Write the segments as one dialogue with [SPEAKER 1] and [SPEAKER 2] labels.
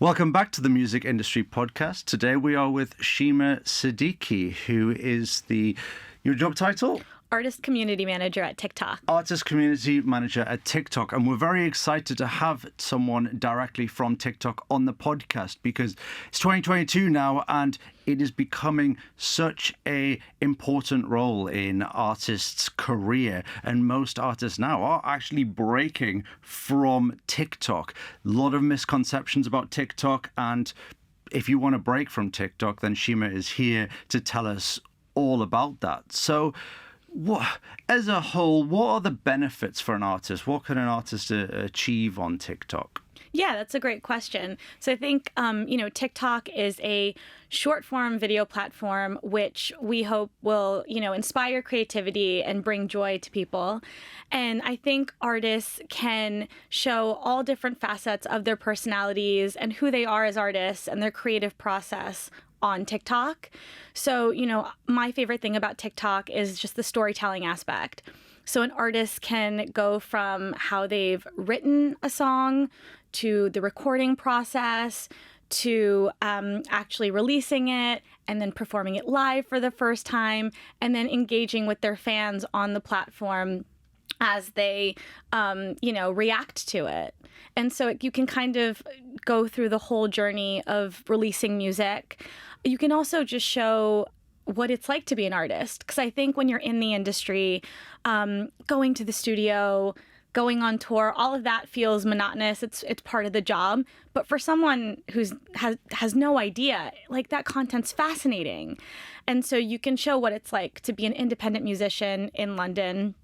[SPEAKER 1] Welcome back to the Music Industry Podcast. Today we are with Shima Siddiqui, who is your job title?
[SPEAKER 2] Artist Community Manager at TikTok.
[SPEAKER 1] Artist Community Manager at TikTok. And we're very excited to have someone directly from TikTok on the podcast because it's 2022 now and it is becoming such a important role in artists' career. And most artists now are actually breaking from TikTok. A lot of misconceptions about TikTok. And if you want to break from TikTok, then Shima is here to tell us all about that. So, as a whole, what are the benefits for an artist? What can an artist achieve on TikTok?
[SPEAKER 2] Yeah, that's a great question. So I think, TikTok is a short form video platform, which we hope will, inspire creativity and bring joy to people. And I think artists can show all different facets of their personalities and who they are as artists and their creative process on TikTok. So, my favorite thing about TikTok is just the storytelling aspect. So an artist can go from how they've written a song to the recording process to actually releasing it and then performing it live for the first time and then engaging with their fans on the platform as they, react to it. And so you can kind of go through the whole journey of releasing music. You can also just show what it's like to be an artist. Because I think when you're in the industry, going to the studio, going on tour, all of that feels monotonous. It's part of the job. But for someone who has no idea, like that content's fascinating. And so you can show what it's like to be an independent musician in London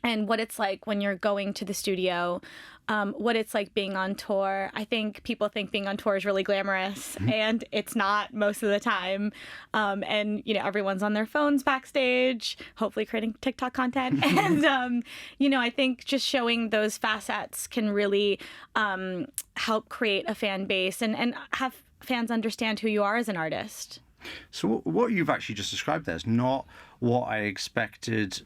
[SPEAKER 2] and what it's like when you're going to the studio, what it's like being on tour. I think people think being on tour is really glamorous, and it's not most of the time. And, everyone's on their phones backstage, hopefully creating TikTok content. And, I think just showing those facets can really help create a fan base and have fans understand who you are as an artist.
[SPEAKER 1] So what you've actually just described there is not what I expected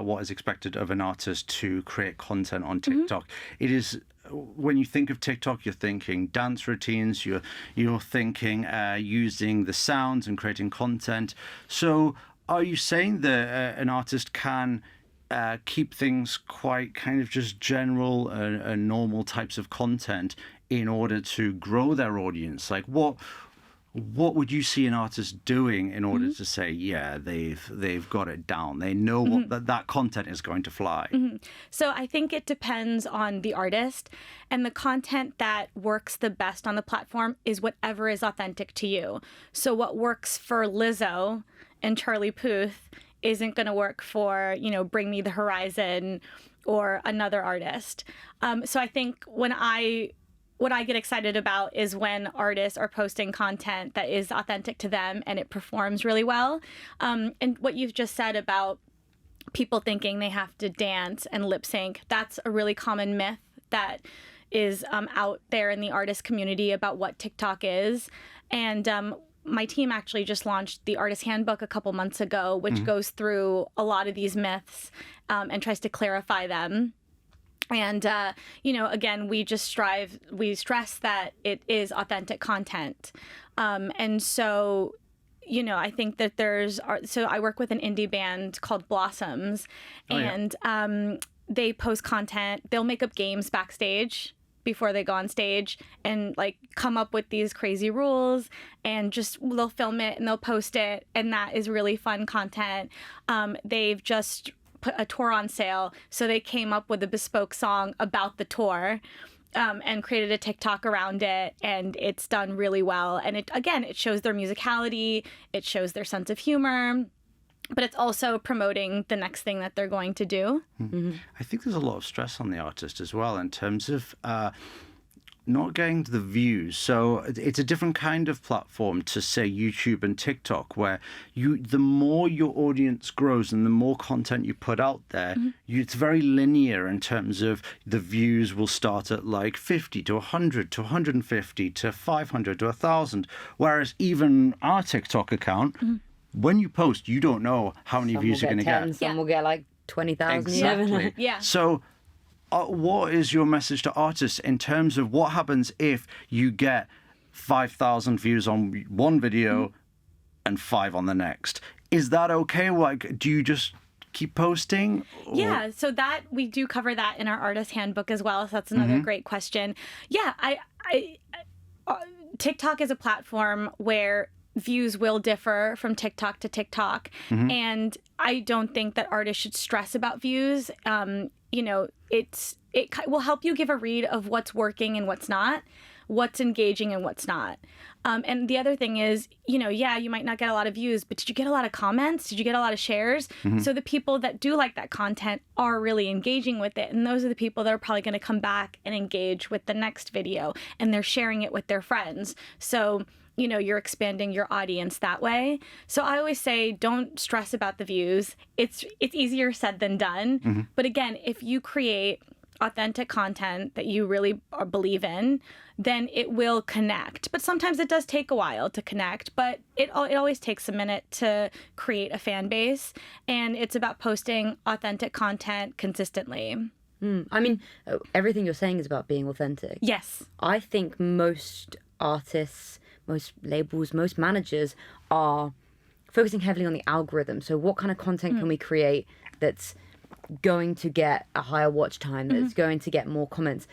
[SPEAKER 1] what is expected of an artist to create content on TikTok. It is, when you think of TikTok, you're thinking dance routines, you're thinking using the sounds and creating content. So are you saying that an artist can keep things quite kind of just general and normal types of content in order to grow their audience? Like what would you see an artist doing in order to say, yeah, they've got it down? They know what that content is going to fly.
[SPEAKER 2] So I think it depends on the artist, and the content that works the best on the platform is whatever is authentic to you. So what works for Lizzo and Charlie Puth isn't going to work for, Bring Me the Horizon or another artist. So I think what I get excited about is when artists are posting content that is authentic to them and it performs really well. And what you've just said about people thinking they have to dance and lip sync, that's a really common myth that is out there in the artist community about what TikTok is. And my team actually just launched the Artist Handbook a couple months ago, which goes through a lot of these myths and tries to clarify them. And, again, we stress that it is authentic content. And so, I think that so I work with an indie band called Blossoms, and they post content. They'll make up games backstage before they go on stage and come up with these crazy rules and they'll film it and they'll post it. And that is really fun content. They've just put a tour on sale, so they came up with a bespoke song about the tour and created a TikTok around it, and it's done really well. And it shows their musicality, it shows their sense of humor, but it's also promoting the next thing that they're going to do.
[SPEAKER 1] I think there's a lot of stress on the artist as well in terms of not getting the views. So it's a different kind of platform to, say, YouTube and TikTok, where the more your audience grows and the more content you put out there, it's very linear in terms of the views will start at 50 to 100 to 150 to 500 to 1,000. Whereas even our TikTok account, when you post, you don't know how many views you're going to get.
[SPEAKER 3] Some will get 20,000.
[SPEAKER 1] Exactly.
[SPEAKER 2] Yeah.
[SPEAKER 1] So what is your message to artists in terms of what happens if you get 5,000 views on one video and 5 on the next? Is that okay? Like, do you just keep posting? Or...
[SPEAKER 2] Yeah, so that we do cover that in our artist handbook as well. So that's another great question. Yeah, TikTok is a platform where views will differ from TikTok to TikTok, and I don't think that artists should stress about views. You know, it will help you give a read of what's working and what's not, what's engaging and what's not. And the other thing is, you know, yeah, you might not get a lot of views, but did you get a lot of comments? Did you get a lot of shares? So the people that do like that content are really engaging with it. And those are the people that are probably going to come back and engage with the next video, and they're sharing it with their friends. So, you know, you're expanding your audience that way. So I always say, don't stress about the views. It's easier said than done. But again, if you create authentic content that you really believe in, then it will connect. But sometimes it does take a while to connect, but it always takes a minute to create a fan base. And it's about posting authentic content consistently.
[SPEAKER 3] I mean, everything you're saying is about being authentic.
[SPEAKER 2] Yes.
[SPEAKER 3] I think most artists, most labels, most managers are focusing heavily on the algorithm. So what kind of content can we create that's going to get a higher watch time, that's going to get more comments?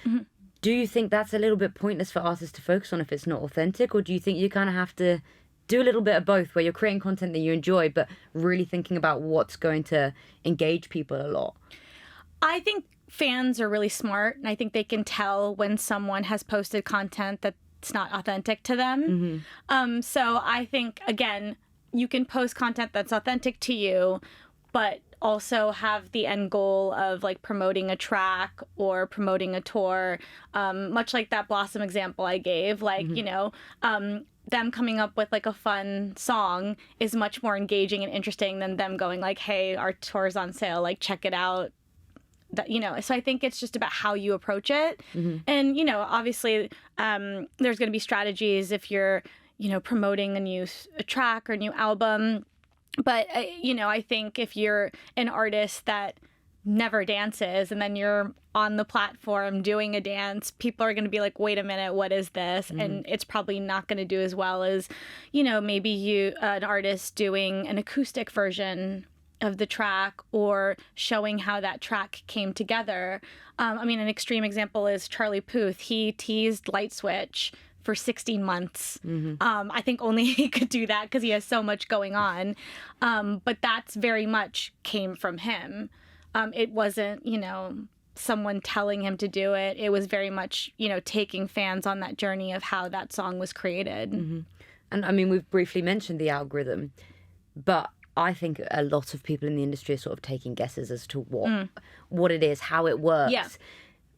[SPEAKER 3] Do you think that's a little bit pointless for artists to focus on if it's not authentic? Or do you think you kind of have to do a little bit of both, where you're creating content that you enjoy, but really thinking about what's going to engage people a lot?
[SPEAKER 2] I think fans are really smart, and I think they can tell when someone has posted content that's not authentic to them. So I think, again, you can post content that's authentic to you, but also have the end goal of like promoting a track or promoting a tour, much like that Blossom example I gave. Like, you know, them coming up with like a fun song is much more engaging and interesting than them going like, hey, our tour's on sale, like check it out. That, you know, so I think it's just about how you approach it. And, you know, obviously there's going to be strategies if you're, you know, promoting a track or a new album. But, you know, I think if you're an artist that never dances and then you're on the platform doing a dance, people are going to be like, wait a minute, what is this? And it's probably not going to do as well as, you know, maybe an artist doing an acoustic version of the track or showing how that track came together. I mean, an extreme example is Charlie Puth. He teased Light Switch for 16 months. I think only he could do that because he has so much going on. But that's very much came from him. It wasn't, you know, someone telling him to do it. It was very much, you know, taking fans on that journey of how that song was created.
[SPEAKER 3] And I mean, we've briefly mentioned the algorithm, but I think a lot of people in the industry are sort of taking guesses as to what it is, how it works.
[SPEAKER 2] Yeah.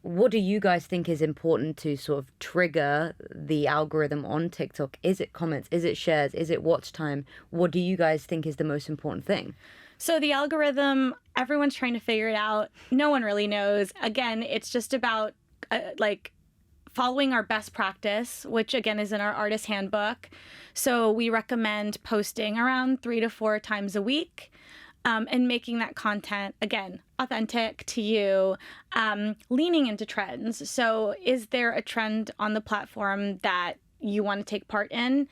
[SPEAKER 3] What do you guys think is important to sort of trigger the algorithm on TikTok? Is it comments? Is it shares? Is it watch time? What do you guys think is the most important thing?
[SPEAKER 2] So the algorithm, everyone's trying to figure it out. No one really knows. Again, it's just about like following our best practice, which again is in our artist handbook. So we recommend posting around 3 to 4 times a week. And making that content, again, authentic to you, leaning into trends. So is there a trend on the platform that you want to take part in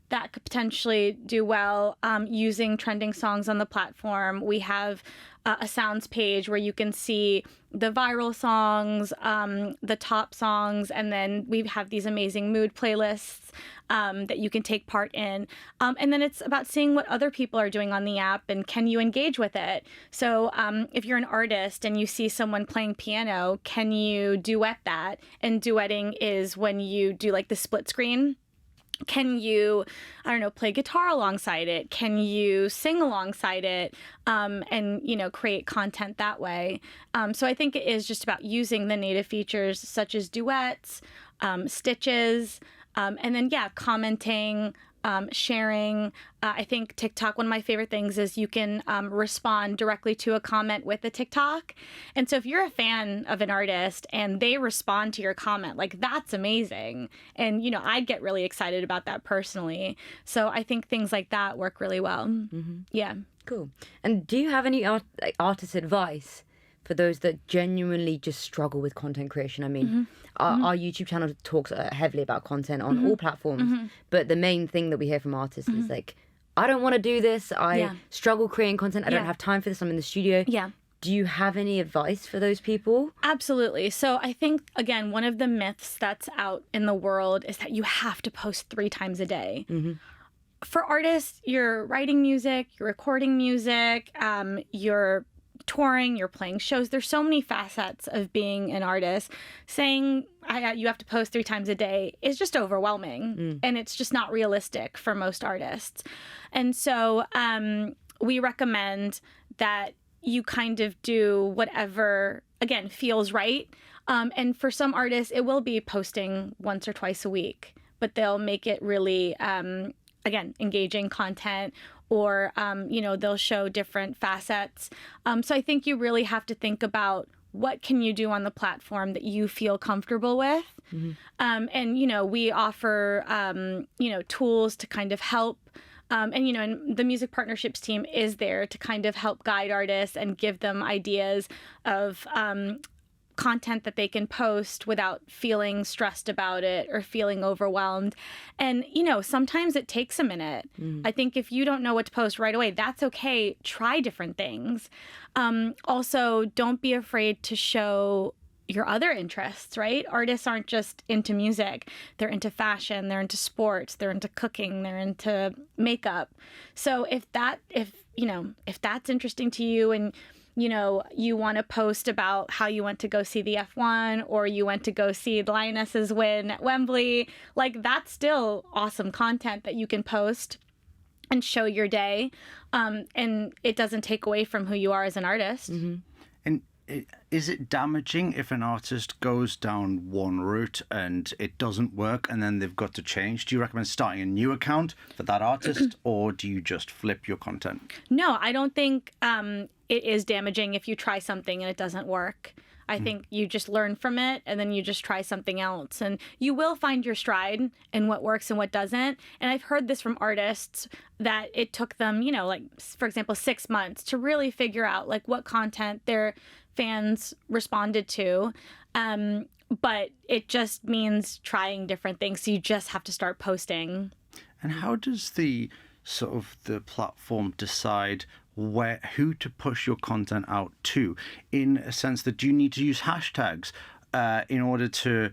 [SPEAKER 2] that could potentially do well? Using trending songs on the platform, we have a sounds page where you can see the viral songs, the top songs, and then we have these amazing mood playlists that you can take part in. And then it's about seeing what other people are doing on the app and can you engage with it. So if you're an artist and you see someone playing piano, can you duet that? And duetting is when you do like the split screen. Can you, I don't know, play guitar alongside it? Can you sing alongside it? And, you know, create content that way. So I think it is just about using the native features such as duets, stitches, and then, yeah, commenting, sharing. I think TikTok, one of my favorite things is you can respond directly to a comment with a TikTok. And so if you're a fan of an artist and they respond to your comment, like that's amazing. And, you know, I'd get really excited about that personally. So I think things like that work really well. Yeah.
[SPEAKER 3] Cool. And do you have any artist advice for those that genuinely just struggle with content creation. I mean, our YouTube channel talks heavily about content on all platforms, but the main thing that we hear from artists is like, I don't want to do this. I struggle creating content. I don't have time for this. I'm in the studio.
[SPEAKER 2] Yeah.
[SPEAKER 3] Do you have any advice for those people?
[SPEAKER 2] Absolutely. So I think, again, one of the myths that's out in the world is that you have to post 3 times a day. For artists, you're writing music, you're recording music, you're touring, you're playing shows. There's so many facets of being an artist. Saying you have to post 3 times a day is just overwhelming, and it's just not realistic for most artists. And so we recommend that you kind of do whatever, again, feels right. And for some artists, it will be posting once or twice a week, but they'll make it really, again, engaging content, or, they'll show different facets. So I think you really have to think about what can you do on the platform that you feel comfortable with. And, we offer, tools to kind of help. And the music partnerships team is there to kind of help guide artists and give them ideas of content that they can post without feeling stressed about it or feeling overwhelmed. And, sometimes it takes a minute. I think if you don't know what to post right away, that's okay. Try different things. Also, don't be afraid to show your other interests, right? Artists aren't just into music. They're into fashion, they're into sports, they're into cooking, they're into makeup. So if that's interesting to you, and you want to post about how you went to go see the F1, or you went to go see the Lionesses win at Wembley, like, that's still awesome content that you can post and show your day. And it doesn't take away from who you are as an artist.
[SPEAKER 1] And is it damaging if an artist goes down one route and it doesn't work and then they've got to change? Do you recommend starting a new account for that artist, or do you just flip your content?
[SPEAKER 2] No, I don't think it is damaging if you try something and it doesn't work. I think you just learn from it, and then you just try something else, and you will find your stride and what works and what doesn't. And I've heard this from artists that it took them, like, for example, 6 months to really figure out like what content their fans responded to. But it just means trying different things. So you just have to start posting.
[SPEAKER 1] And how does the platform decide who to push your content out to, in a sense that you need to use hashtags in order to,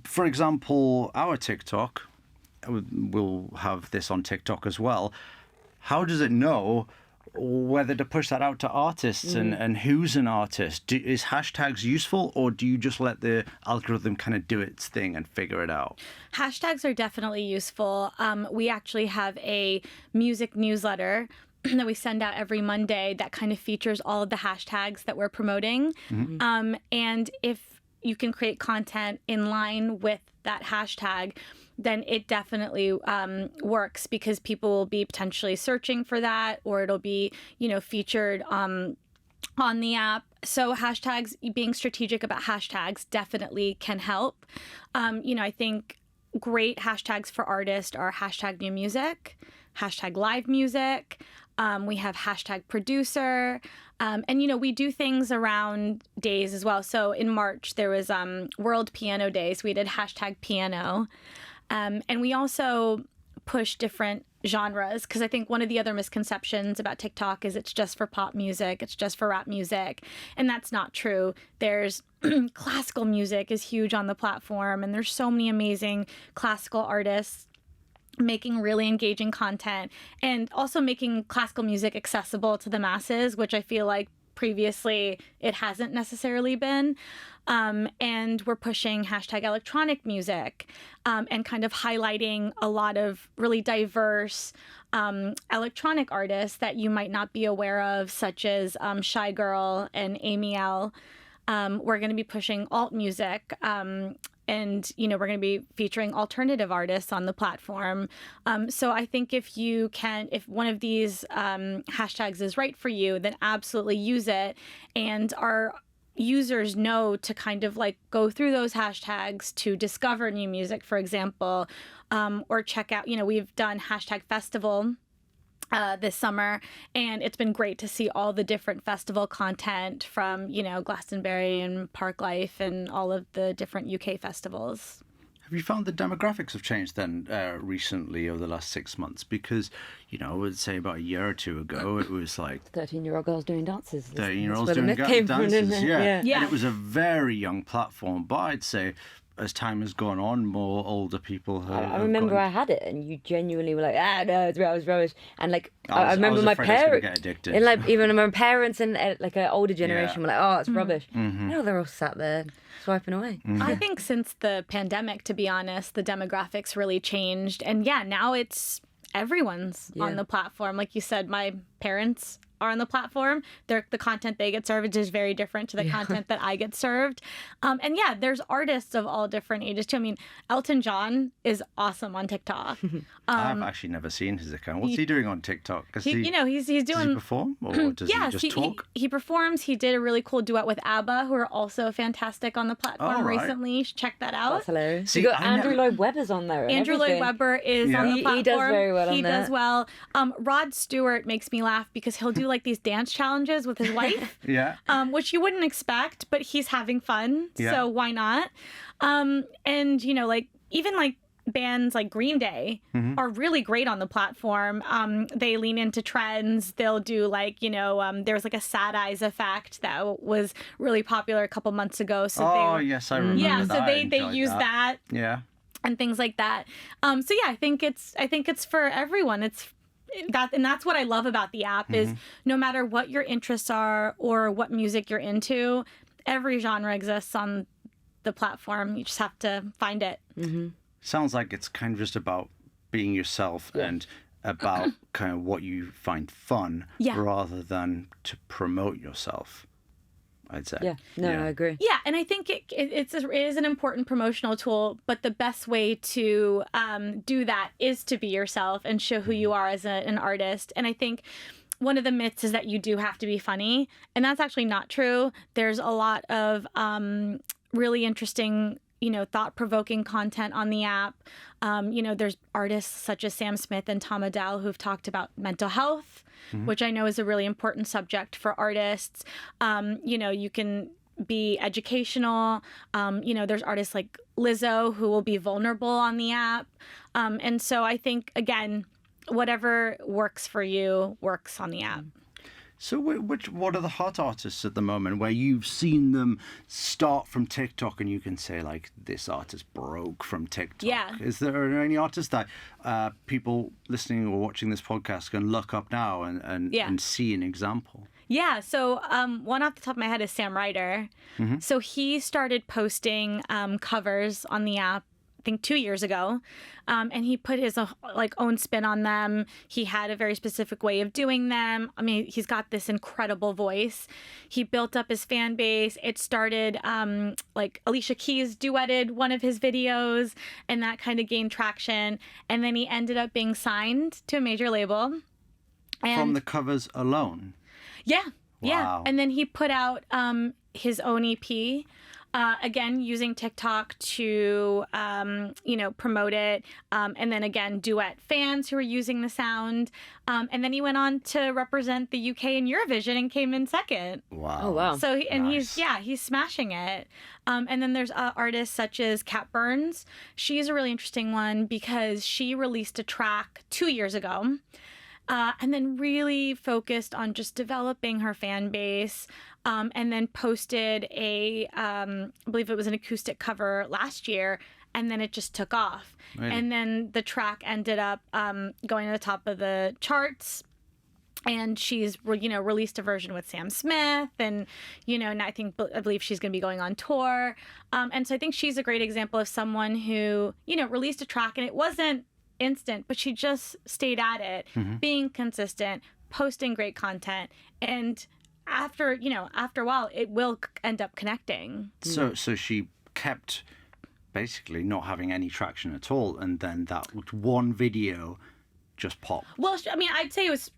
[SPEAKER 1] for example, our TikTok, we'll have this on TikTok as well. How does it know whether to push that out to artists and who's an artist? Is hashtags useful, or do you just let the algorithm kind of do its thing and figure it out?
[SPEAKER 2] Hashtags are definitely useful. We actually have a music newsletter that we send out every Monday that kind of features all of the hashtags that we're promoting. And if you can create content in line with that hashtag, then it definitely works, because people will be potentially searching for that, or it'll be, featured on the app. So hashtags, being strategic about hashtags definitely can help. I think great hashtags for artists are hashtag new music, hashtag live music. We have hashtag producer. And, we do things around days as well. So in March, there was World Piano Day. So we did hashtag piano. And we also push different genres, because I think one of the other misconceptions about TikTok is it's just for pop music, it's just for rap music. And that's not true. There's classical music is huge on the platform, and there's so many amazing classical artists making really engaging content, and also making classical music accessible to the masses, which I feel like previously it hasn't necessarily been. And we're pushing hashtag electronic music, and kind of highlighting a lot of really diverse electronic artists that you might not be aware of, such as Shy Girl and Amy L. We're going to be pushing alt music, and, we're going to be featuring alternative artists on the platform. So I think if one of these hashtags is right for you, then absolutely use it. And our users know to kind of like go through those hashtags to discover new music, for example, or check out, we've done hashtag festival this summer, and it's been great to see all the different festival content from, Glastonbury and Parklife and all of the different UK festivals.
[SPEAKER 1] Have you found the demographics have changed then recently over the last 6 months? Because, I would say about a year or two ago, it was like
[SPEAKER 3] 13-year-old girls doing dances.
[SPEAKER 1] 13-year-olds doing dances, yeah. And it was a very young platform, but I'd say as time has gone on, more older people have.
[SPEAKER 3] I remember I had it, and you genuinely were like, no, it's rubbish. And like, I
[SPEAKER 1] was
[SPEAKER 3] remember my
[SPEAKER 1] afraid I was gonna
[SPEAKER 3] parents,
[SPEAKER 1] get addicted.
[SPEAKER 3] and like even my parents and like an older generation were like, oh, it's rubbish.
[SPEAKER 1] Mm-hmm.
[SPEAKER 3] Now they're all sat there swiping away.
[SPEAKER 1] Mm-hmm.
[SPEAKER 2] I think since the pandemic, to be honest, the demographics really changed. And yeah, now it's everyone's on the platform. Like you said, my parents are on the platform. The content they get served is very different to the content that I get served. And yeah, there's artists of all different ages too. I mean, Elton John is awesome on TikTok.
[SPEAKER 1] I've actually never seen his account. What's he doing on TikTok?
[SPEAKER 2] He's doing.
[SPEAKER 1] Does he perform or does he just talk?
[SPEAKER 2] He performs. He did a really cool duet with ABBA, who are also fantastic on the platform recently. You should check that out.
[SPEAKER 3] That's hilarious.
[SPEAKER 1] See,
[SPEAKER 3] You got Andrew Lloyd Webber's on there.
[SPEAKER 2] Andrew Lloyd Webber is on the platform.
[SPEAKER 3] He does very well on
[SPEAKER 2] He
[SPEAKER 3] that.
[SPEAKER 2] does well. Rod Stewart makes me laugh because he'll do like these dance challenges with his wife.
[SPEAKER 1] Yeah.
[SPEAKER 2] Which you wouldn't expect, but he's having fun.
[SPEAKER 1] Yeah.
[SPEAKER 2] So why not? And like even like bands like Green Day are really great on the platform. They lean into trends. They'll do like, there's like a sad eyes effect that was really popular a couple months ago. So
[SPEAKER 1] yes, I remember
[SPEAKER 2] yeah,
[SPEAKER 1] that.
[SPEAKER 2] so they use that.
[SPEAKER 1] Yeah.
[SPEAKER 2] And things like that. So yeah, I think it's for everyone. That's what I love about the app is no matter what your interests are or what music you're into, every genre exists on the platform. You just have to find it.
[SPEAKER 1] Sounds like it's kind of just about being yourself and about kind of what you find fun rather than to promote yourself, I'd say.
[SPEAKER 3] Yeah, I agree.
[SPEAKER 2] Yeah, and I think it is an important promotional tool, but the best way to do that is to be yourself and show who you are as an artist. And I think one of the myths is that you do have to be funny, and that's actually not true. There's a lot of really interesting, thought-provoking content on the app. There's artists such as Sam Smith and Tom Adele who've talked about mental health, which I know is a really important subject for artists. You can be educational. There's artists like Lizzo who will be vulnerable on the app. And so I think, again, whatever works for you works on the app.
[SPEAKER 1] So what are the hot artists at the moment where you've seen them start from TikTok and you can say, like, this artist broke from TikTok?
[SPEAKER 2] Yeah.
[SPEAKER 1] Is there any artists that people listening or watching this podcast can look up now and see an example?
[SPEAKER 2] Yeah, so one off the top of my head is Sam Ryder. So he started posting covers on the app, I think 2 years ago, and he put his own spin on them. He had a very specific way of doing them. I mean, he's got this incredible voice. He built up his fan base. It started like Alicia Keys duetted one of his videos, and that kind of gained traction. And then he ended up being signed to a major label. And
[SPEAKER 1] From the covers alone?
[SPEAKER 2] Yeah.
[SPEAKER 1] Wow.
[SPEAKER 2] And then he put out his own EP. Again, using TikTok to, promote it. And then again, duet fans who are using the sound. And then he went on to represent the UK in Eurovision and came in second.
[SPEAKER 1] Wow.
[SPEAKER 3] Oh, wow.
[SPEAKER 2] So,
[SPEAKER 1] Nice.
[SPEAKER 2] he's smashing it. And then there's artists such as Kat Burns. She's a really interesting one because she released a track 2 years ago. And then really focused on just developing her fan base, and then posted I believe it was an acoustic cover last year, and then it just took off.
[SPEAKER 1] Really?
[SPEAKER 2] And then the track ended up going to the top of the charts. And she's, released a version with Sam Smith, and and I believe she's going to be going on tour. And so I think she's a great example of someone who, released a track, and it wasn't instant, but she just stayed at it, being consistent, posting great content, and after a while it will end up connecting.
[SPEAKER 1] So she kept basically not having any traction at all, and then that one video just pop?
[SPEAKER 2] Well, I mean, I'd say it was,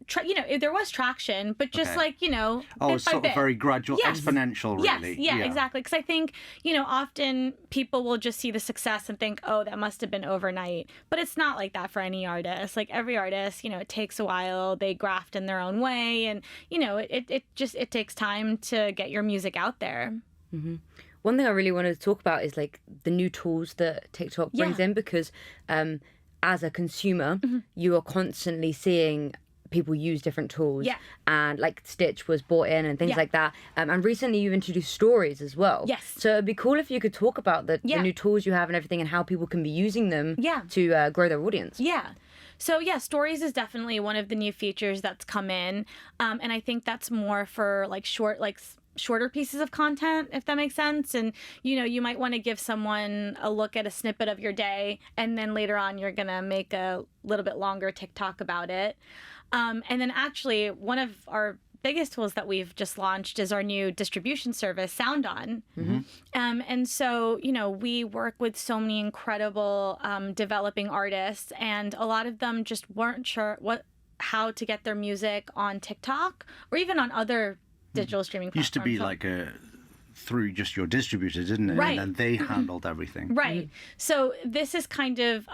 [SPEAKER 2] there was traction, but just
[SPEAKER 1] Okay.
[SPEAKER 2] bit
[SPEAKER 1] Oh,
[SPEAKER 2] by
[SPEAKER 1] it's sort
[SPEAKER 2] bit.
[SPEAKER 1] of very gradual,
[SPEAKER 2] Yes.
[SPEAKER 1] exponential, really.
[SPEAKER 2] Yes, yeah, exactly. Because I think, often people will just see the success and think, oh, that must have been overnight. But it's not like that for any artist. Like every artist, it takes a while. They graft in their own way. And, it takes time to get your music out there.
[SPEAKER 3] Mm-hmm. One thing I really wanted to talk about is like the new tools that TikTok brings in, because as a consumer, you are constantly seeing people use different tools.
[SPEAKER 2] Yeah.
[SPEAKER 3] And like Stitch was brought in and things like that. And recently you've introduced stories as well.
[SPEAKER 2] Yes.
[SPEAKER 3] So it'd be cool if you could talk about the new tools you have and everything and how people can be using them to grow their audience.
[SPEAKER 2] Yeah. So stories is definitely one of the new features that's come in. And I think that's more for like shorter pieces of content, if that makes sense. And you might want to give someone a look at a snippet of your day, and then later on you're gonna make a little bit longer TikTok about it. And then actually one of our biggest tools that we've just launched is our new distribution service, SoundOn. And so we work with so many incredible developing artists, and a lot of them just weren't sure how to get their music on TikTok or even on other digital streaming platforms.
[SPEAKER 1] Used to be like through just your distributor, didn't it?
[SPEAKER 2] Right.
[SPEAKER 1] And then they handled everything.
[SPEAKER 2] Right. So this is kind of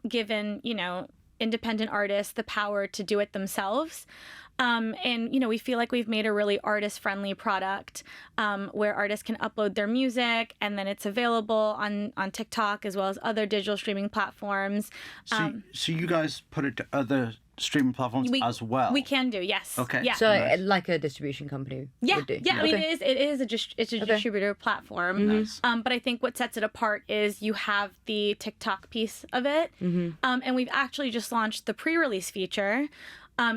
[SPEAKER 2] given, independent artists the power to do it themselves. And, we feel like we've made a really artist-friendly product where artists can upload their music, and then it's available on TikTok as well as other digital streaming platforms.
[SPEAKER 1] So you guys put it to other streaming platforms as well?
[SPEAKER 2] We can do, yes.
[SPEAKER 1] Okay.
[SPEAKER 2] Yeah.
[SPEAKER 3] So like a distribution company would do.
[SPEAKER 2] Yeah. I mean, it is a distributor platform.
[SPEAKER 1] Nice.
[SPEAKER 2] But I think what sets it apart is you have the TikTok piece of it. And we've actually just launched the pre-release feature.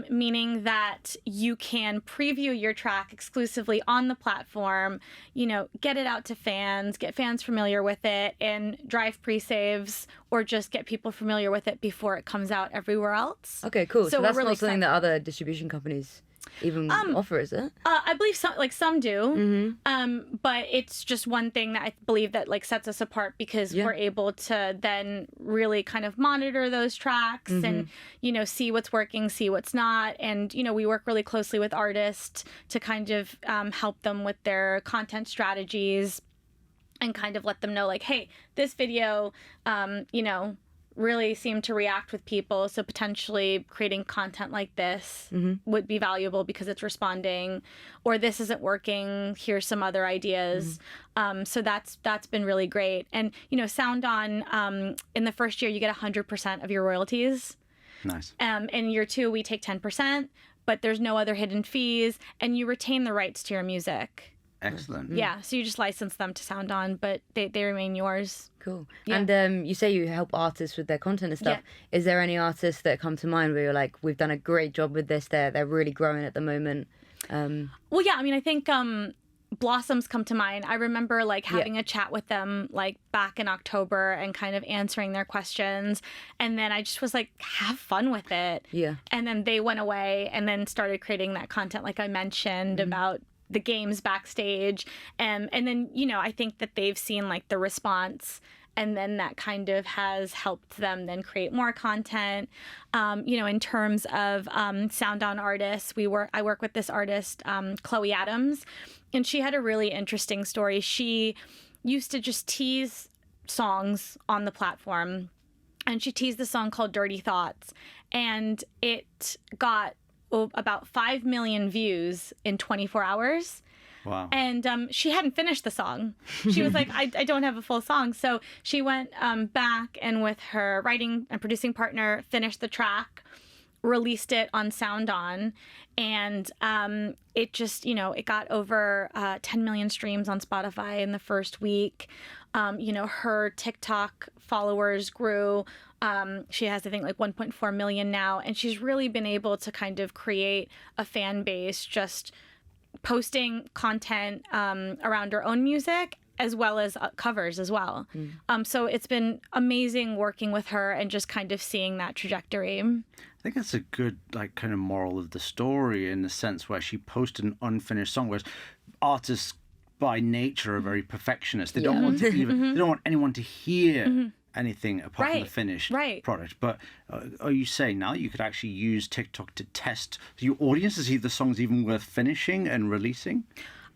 [SPEAKER 2] Meaning that you can preview your track exclusively on the platform, get it out to fans, get fans familiar with it, and drive pre-saves, or just get people familiar with it before it comes out everywhere else.
[SPEAKER 3] Okay, cool. So that's
[SPEAKER 2] we're really
[SPEAKER 3] not something that other distribution companies even offer, is it?
[SPEAKER 2] I believe some do, but it's just one thing that I believe that sets us apart, because we're able to then really kind of monitor those tracks and see what's working, see what's not, and we work really closely with artists to kind of help them with their content strategies and kind of let them know hey, this video really seem to react with people, so potentially creating content like this would be valuable because it's responding, or this isn't working, here's some other ideas. So that's been really great. And SoundOn, in the first year you get 100% of your royalties.
[SPEAKER 1] Nice.
[SPEAKER 2] In year 2 we take 10%, but there's no other hidden fees, and you retain the rights to your music.
[SPEAKER 1] Excellent.
[SPEAKER 2] Yeah, so you just license them to SoundOn, but they remain yours.
[SPEAKER 3] Cool.
[SPEAKER 2] Yeah.
[SPEAKER 3] And you say you help artists with their content and stuff. Is there any artists that come to mind where you're like, we've done a great job with this, they're really growing at the moment?
[SPEAKER 2] Well, yeah, I mean, I think Blossoms come to mind. I remember having a chat with them back in October and kind of answering their questions, and then I just was have fun with it.
[SPEAKER 3] Yeah.
[SPEAKER 2] And then they went away and then started creating that content like I mentioned about the games backstage, and then I think that they've seen the response, and then that kind of has helped them then create more content. In terms of SoundOn artists, I work with this artist, Chloe Adams, and she had a really interesting story. She used to just tease songs on the platform, and she teased the song called Dirty Thoughts, and it got about 5 million views in 24 hours.
[SPEAKER 1] Wow.
[SPEAKER 2] And she hadn't finished the song. She was like, I don't have a full song. So she went back and with her writing and producing partner, finished the track, released it on SoundOn, and it just, it got over 10 million streams on Spotify in the first week. Her TikTok followers grew. She has, I think, 1.4 million now, and she's really been able to kind of create a fan base just posting content around her own music as well as covers as well. So it's been amazing working with her and just kind of seeing that trajectory.
[SPEAKER 1] I think that's a good kind of moral of the story, in the sense where she posted an unfinished song, whereas artists by nature are very perfectionist. They don't want to they don't want anyone to hear anything apart from the
[SPEAKER 2] Right,
[SPEAKER 1] finished
[SPEAKER 2] right.
[SPEAKER 1] product. But are you saying now you could actually use TikTok to test your audience to see if the song's even worth finishing and releasing?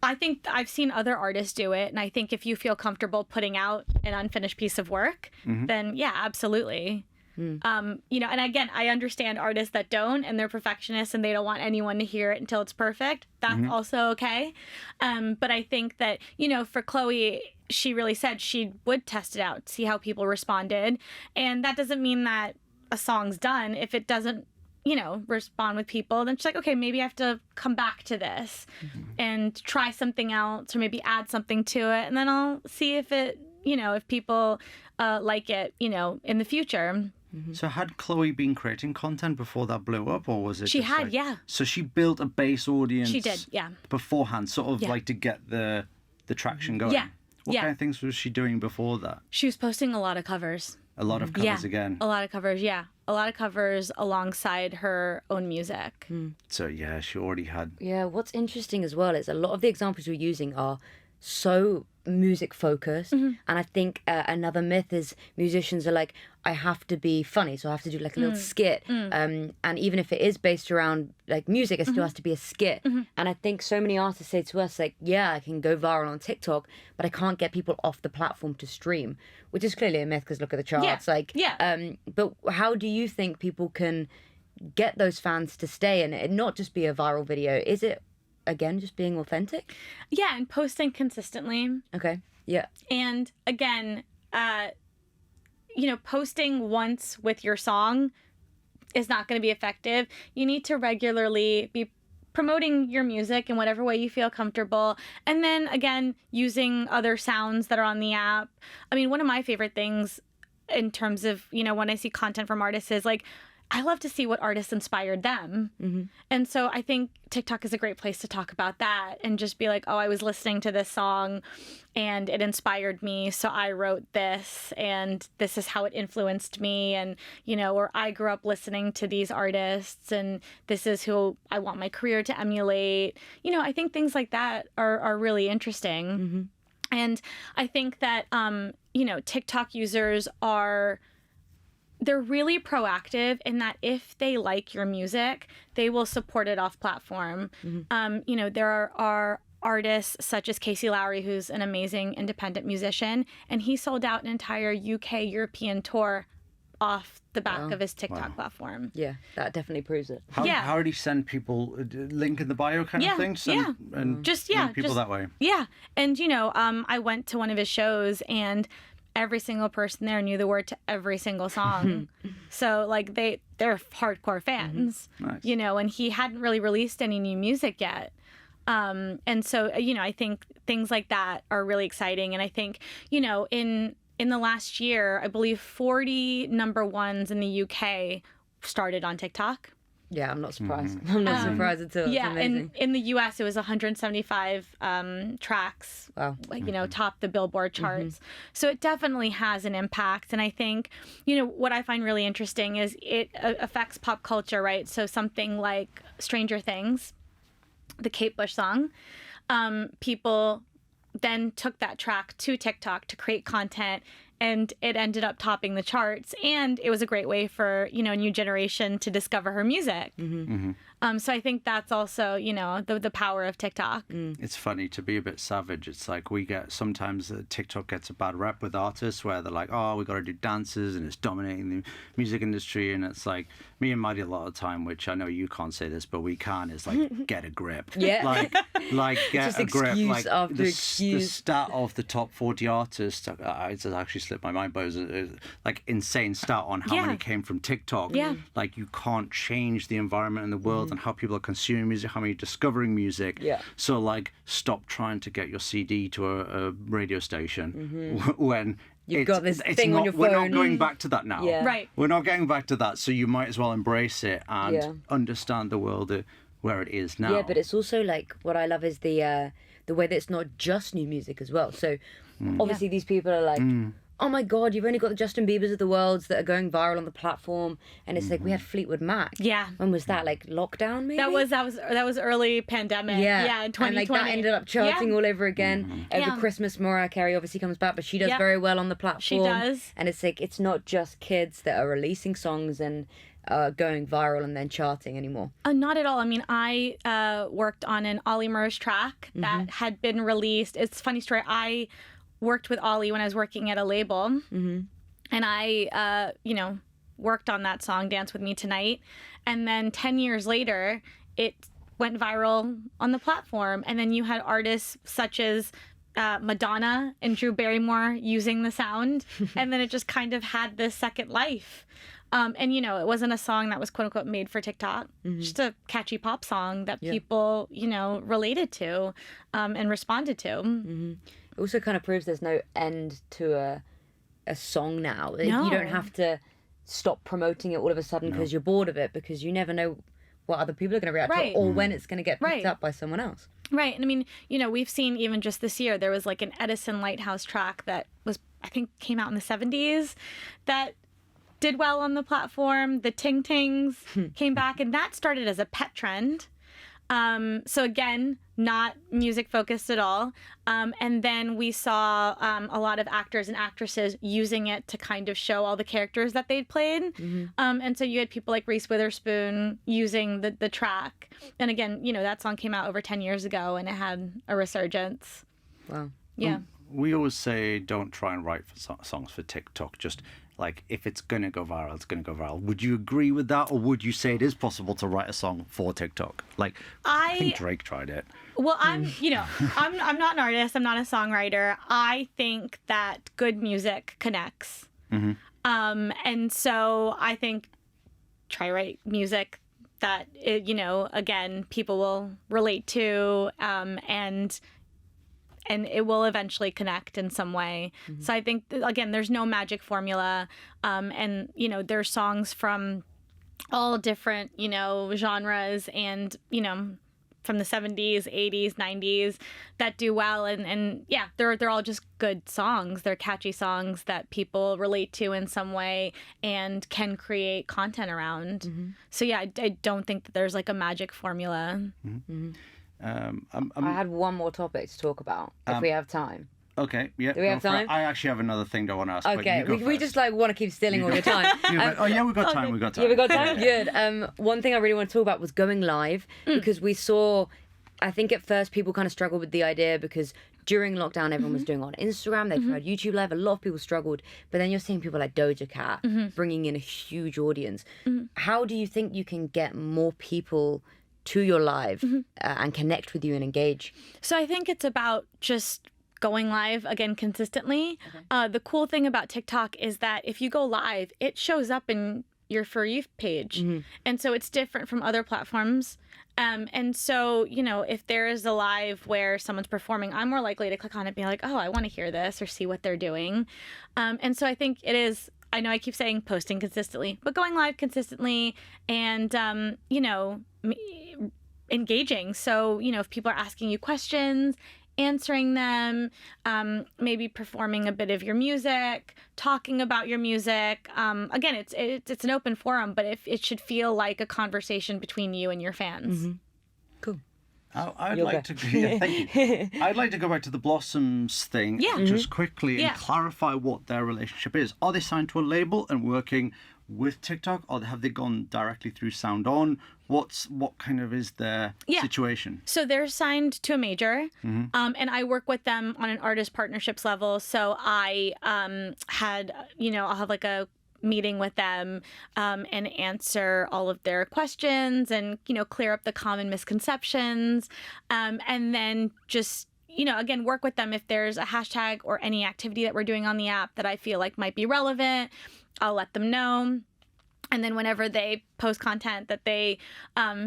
[SPEAKER 2] I think I've seen other artists do it, and I think if you feel comfortable putting out an unfinished piece of work, then yeah, absolutely. You know, and again, I understand artists that don't, and they're perfectionists, and they don't want anyone to hear it until it's perfect. That's also okay. But I think that, you know, for Chloe, she really said she would test it out, see how people responded, and that doesn't mean that a song's done if it doesn't, you know, respond with people. Then she's like, okay, maybe I have to come back to this and try something else, or maybe add something to it, and then I'll see if it, you know, if people like it, you know, in the future.
[SPEAKER 1] So had Chloe been creating content before that blew up, or was it?
[SPEAKER 2] She
[SPEAKER 1] just
[SPEAKER 2] had,
[SPEAKER 1] like...
[SPEAKER 2] yeah.
[SPEAKER 1] So she built a base audience.
[SPEAKER 2] She did, yeah.
[SPEAKER 1] Beforehand, sort of
[SPEAKER 2] Yeah.
[SPEAKER 1] like to get the traction going.
[SPEAKER 2] Yeah.
[SPEAKER 1] What
[SPEAKER 2] Yeah.
[SPEAKER 1] kind of things was she doing before that?
[SPEAKER 2] She was posting a lot of covers.
[SPEAKER 1] A lot of covers again.
[SPEAKER 2] A lot of covers, yeah. A lot of covers alongside her own music.
[SPEAKER 1] So yeah, she already had.
[SPEAKER 3] Yeah, what's interesting as well is a lot of the examples you're using are so music focused, and I think another myth is musicians are like, I have to be funny, so I have to do like a little skit, and even if it is based around like music, it still has to be a skit. And I think so many artists say to us like, yeah, I can go viral on TikTok, but I can't get people off the platform to stream, which is clearly a myth because look at the charts. But how do you think people can get those fans to stay and it not just be a viral video? Is it again just being authentic?
[SPEAKER 2] Yeah, and posting consistently.
[SPEAKER 3] Okay. Yeah.
[SPEAKER 2] And again, you know, posting once with your song is not going to be effective. You need to regularly be promoting your music in whatever way you feel comfortable. And then again, using other sounds that are on the app. I mean, one of my favorite things in terms of, you know, when I see content from artists is like, I love to see what artists inspired them. And so I think TikTok is a great place to talk about that and just be like, oh, I was listening to this song and it inspired me, so I wrote this, and this is how it influenced me. And, you know, or I grew up listening to these artists and this is who I want my career to emulate. You know, I think things like that are really interesting. And I think that, you know, TikTok users they're really proactive in that if they like your music, they will support it off platform. You know, there are artists such as Casey Lowry, who's an amazing independent musician, and he sold out an entire UK European tour off the back of his TikTok platform.
[SPEAKER 3] Yeah, that definitely proves it.
[SPEAKER 1] How did he send people link in the bio kind of thing? And
[SPEAKER 2] just
[SPEAKER 1] link people that way.
[SPEAKER 2] Yeah, and you know, I went to one of his shows and every single person there knew the word to every single song. So like they're hardcore fans.
[SPEAKER 1] Nice.
[SPEAKER 2] You know, and he hadn't really released any new music yet. And so, you know, I think things like that are really exciting. And I think, you know, in the last year, I believe 40 number ones in the UK started on TikTok.
[SPEAKER 3] Yeah, I'm not surprised. I'm not surprised at all.
[SPEAKER 2] Yeah,
[SPEAKER 3] it's amazing.
[SPEAKER 2] in the US, it was 175 tracks,
[SPEAKER 3] Wow.
[SPEAKER 2] you know, top the Billboard charts. So it definitely has an impact. And I think, you know, what I find really interesting is it affects pop culture, right? So something like Stranger Things, the Kate Bush song, people then took that track to TikTok to create content, and it ended up topping the charts, and it was a great way for, you know, a new generation to discover her music. So I think that's also, you know, the power of TikTok.
[SPEAKER 1] It's funny to be a bit savage. It's like we get sometimes TikTok gets a bad rep with artists where they're like, oh, we got to do dances and it's dominating the music industry. And it's like me and Maddie a lot of the time, which I know you can't say this, but we can, is like get a grip.
[SPEAKER 3] Yeah.
[SPEAKER 1] Like get
[SPEAKER 3] Just
[SPEAKER 1] a grip.
[SPEAKER 3] excuse
[SPEAKER 1] Like
[SPEAKER 3] after
[SPEAKER 1] the
[SPEAKER 3] excuse.
[SPEAKER 1] stat of the top 40 artists, it's actually slipped my mind, but it was like insane stat on how many came from TikTok.
[SPEAKER 2] Yeah.
[SPEAKER 1] Like you can't change the environment in the world and how people are consuming music, how many are discovering music.
[SPEAKER 3] Yeah.
[SPEAKER 1] So like stop trying to get your CD to a radio station when
[SPEAKER 3] You've got this
[SPEAKER 1] it's
[SPEAKER 3] thing
[SPEAKER 1] not,
[SPEAKER 3] on your
[SPEAKER 1] we're not
[SPEAKER 3] phone.
[SPEAKER 1] going back to that now.
[SPEAKER 3] Yeah.
[SPEAKER 2] Right.
[SPEAKER 1] We're not going back to that, so you might as well embrace it and
[SPEAKER 3] Yeah.
[SPEAKER 1] understand the world where it is now.
[SPEAKER 3] Yeah, but it's also like what I love is the way that it's not just new music as well. So obviously these people are like, oh my God, you've only got the Justin Biebers of the world that are going viral on the platform. And it's like, we had Fleetwood Mac.
[SPEAKER 2] Yeah.
[SPEAKER 3] When was that? Like lockdown, maybe?
[SPEAKER 2] That was early pandemic. Yeah, in 2020.
[SPEAKER 3] And like that ended up charting all over again. Over
[SPEAKER 2] Yeah.
[SPEAKER 3] Christmas, Mariah Carey obviously comes back, but she does
[SPEAKER 2] Yeah.
[SPEAKER 3] very well on the platform.
[SPEAKER 2] She does.
[SPEAKER 3] And it's like, it's not just kids that are releasing songs and going viral and then charting anymore.
[SPEAKER 2] Not at all. I mean, I worked on an Ollie Murs track that had been released. It's a funny story. I worked with Ollie when I was working at a label. And I, worked on that song, Dance With Me Tonight. And then 10 years later, it went viral on the platform. And then you had artists such as Madonna and Drew Barrymore using the sound. And then it just kind of had this second life. And, it wasn't a song that was, quote unquote, made for TikTok. Just a catchy pop song that people, related to and responded to.
[SPEAKER 3] It also kind of proves there's no end to a song now.
[SPEAKER 2] No.
[SPEAKER 3] You don't have to stop promoting it all of a sudden because you're bored of it, because you never know what other people are going to react to or when it's going to get picked up by someone else.
[SPEAKER 2] Right. And I mean, we've seen even just this year, there was like an Edison Lighthouse track that was, I think, came out in the 70s that did well on the platform. The Ting Tings came back, and that started as a pet trend. So again, not music focused at all. And then we saw a lot of actors and actresses using it to kind of show all the characters that they'd played. And so you had people like Reese Witherspoon using the track. And again, that song came out over 10 years ago, and it had a resurgence.
[SPEAKER 3] Wow.
[SPEAKER 2] Yeah.
[SPEAKER 1] We always say don't try and write for songs for TikTok. Just like, if it's going to go viral, it's going to go viral. Would you agree with that, or would you say it is possible to write a song for TikTok? Like, I think Drake tried it.
[SPEAKER 2] Well, I'm not an artist. I'm not a songwriter. I think that good music connects. And so I think try to write music that, again, people will relate to, and it will eventually connect in some way. So I think, again, there's no magic formula. And, there's songs from all different, genres and, from the 70s, 80s, 90s that do well. And yeah, they're all just good songs. They're catchy songs that people relate to in some way and can create content around. So yeah, I don't think that there's like a magic formula.
[SPEAKER 3] I had one more topic to talk about, if we have time.
[SPEAKER 1] Okay, yeah.
[SPEAKER 3] Do we have time?
[SPEAKER 1] I actually have another thing I want to ask.
[SPEAKER 3] Okay, we just want to keep stealing all your time.
[SPEAKER 1] We've got time.
[SPEAKER 3] Yeah, we got time? Good. One thing I really want to talk about was going live, because we saw, I think at first people kind of struggled with the idea because during lockdown everyone was doing it on Instagram, they tried YouTube Live, a lot of people struggled, but then you're seeing people like Doja Cat bringing in a huge audience. How do you think you can get more people to your live and connect with you and engage?
[SPEAKER 2] So I think it's about just going live again consistently. The cool thing about TikTok is that if you go live, it shows up in your For You page. And so it's different from other platforms. And so, if there is a live where someone's performing, I'm more likely to click on it and be like, oh, I want to hear this or see what they're doing. And so I think it is, I know I keep saying posting consistently, but going live consistently and, engaging. So, if people are asking you questions, answering them, maybe performing a bit of your music, talking about your music. Again, it's an open forum, but it should feel like a conversation between you and your fans.
[SPEAKER 3] Cool.
[SPEAKER 1] I'd like to thank you. I'd like to go back to the Blossoms thing just quickly and clarify what their relationship is. Are they signed to a label and working with TikTok, or have they gone directly through SoundOn? What kind of is their situation?
[SPEAKER 2] So they're signed to a major, and I work with them on an artist partnerships level. So I had, I'll have like a meeting with them and answer all of their questions and, clear up the common misconceptions, and then just, again, work with them if there's a hashtag or any activity that we're doing on the app that I feel like might be relevant. I'll let them know. And then whenever they post content that they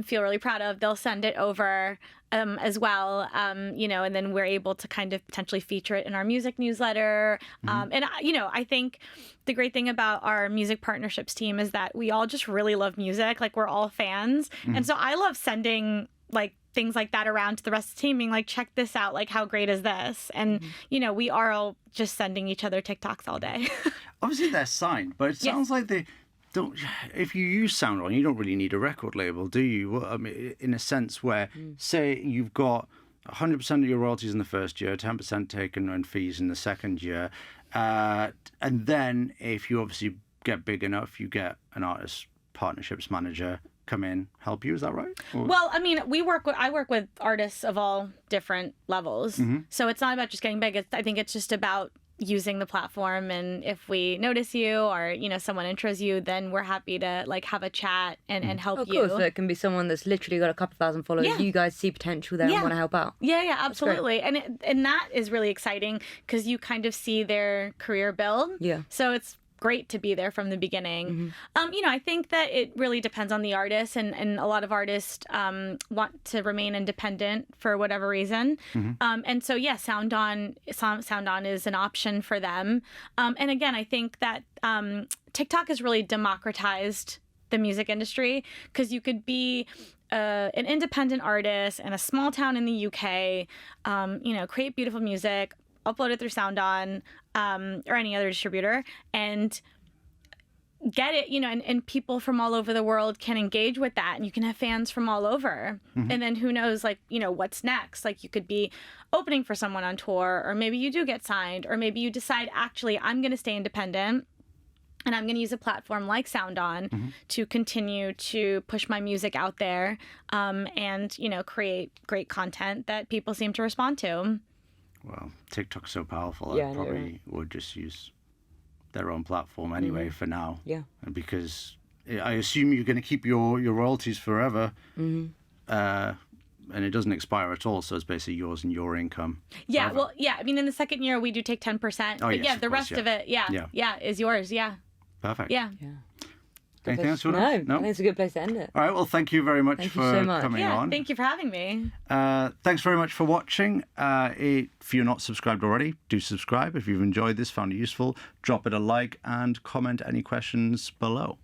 [SPEAKER 2] feel really proud of, they'll send it over as well, and then we're able to kind of potentially feature it in our music newsletter. And, I think the great thing about our music partnerships team is that we all just really love music. Like, we're all fans. And so I love sending, like, things like that around to the rest of the team, being like, check this out, like, how great is this? And, you know, we are all just sending each other TikToks all day.
[SPEAKER 1] Obviously, they're signed, but it sounds like they don't. If you use SoundOn, you don't really need a record label, do you? Well, I mean, in a sense where, say, you've got 100% of your royalties in the first year, 10% taken in fees in the second year, and then if you obviously get big enough, you get an artist partnerships manager come in, help you. Is that right? Or...
[SPEAKER 2] Well, I mean, I work with artists of all different levels, so it's not about just getting big. I think it's just about using the platform, and if we notice you or, you know, someone intros you, then we're happy to like have a chat and help you.
[SPEAKER 3] Of course, so it can be someone that's literally got a couple thousand followers.
[SPEAKER 2] Yeah.
[SPEAKER 3] You guys see potential there and want to help out.
[SPEAKER 2] Yeah, absolutely. And that is really exciting because you kind of see their career build.
[SPEAKER 3] Yeah.
[SPEAKER 2] So it's great to be there from the beginning. You know, I think that it really depends on the artist, and a lot of artists want to remain independent for whatever reason. And so, yeah, SoundOn is an option for them. And again, I think that TikTok has really democratized the music industry because you could be an independent artist in a small town in the UK, you know, create beautiful music, upload it through SoundOn or any other distributor, and get it, you know, and people from all over the world can engage with that, and you can have fans from all over. And then who knows, like, you know, what's next? Like, you could be opening for someone on tour, or maybe you do get signed, or maybe you decide, actually, I'm going to stay independent. And I'm going to use a platform like SoundOn to continue to push my music out there and, you know, create great content that people seem to respond to.
[SPEAKER 1] Well, TikTok's so powerful,
[SPEAKER 3] Yeah,
[SPEAKER 1] I probably would just use their own platform anyway for now.
[SPEAKER 3] Yeah.
[SPEAKER 1] And because I assume you're going to keep your royalties forever, and it doesn't expire at all, so it's basically yours and your income.
[SPEAKER 2] Yeah,
[SPEAKER 1] forever.
[SPEAKER 2] well, yeah, I mean, in the second year, we do take 10%.
[SPEAKER 1] Oh,
[SPEAKER 2] but
[SPEAKER 1] yes,
[SPEAKER 2] yeah,
[SPEAKER 1] of
[SPEAKER 2] the
[SPEAKER 1] course,
[SPEAKER 2] rest
[SPEAKER 1] yeah.
[SPEAKER 2] of it, is yours,
[SPEAKER 1] Perfect.
[SPEAKER 2] Yeah.
[SPEAKER 1] Anything else you
[SPEAKER 3] No,
[SPEAKER 1] want to
[SPEAKER 3] I think it's a good place to end it.
[SPEAKER 1] All right, well, thank you very much
[SPEAKER 3] Thank you
[SPEAKER 1] for
[SPEAKER 3] so much.
[SPEAKER 1] coming
[SPEAKER 2] Yeah,
[SPEAKER 1] on.
[SPEAKER 2] thank you for having me.
[SPEAKER 1] Thanks very much for watching. If you're not subscribed already, do subscribe. If you've enjoyed this, found it useful, drop it a like and comment any questions below.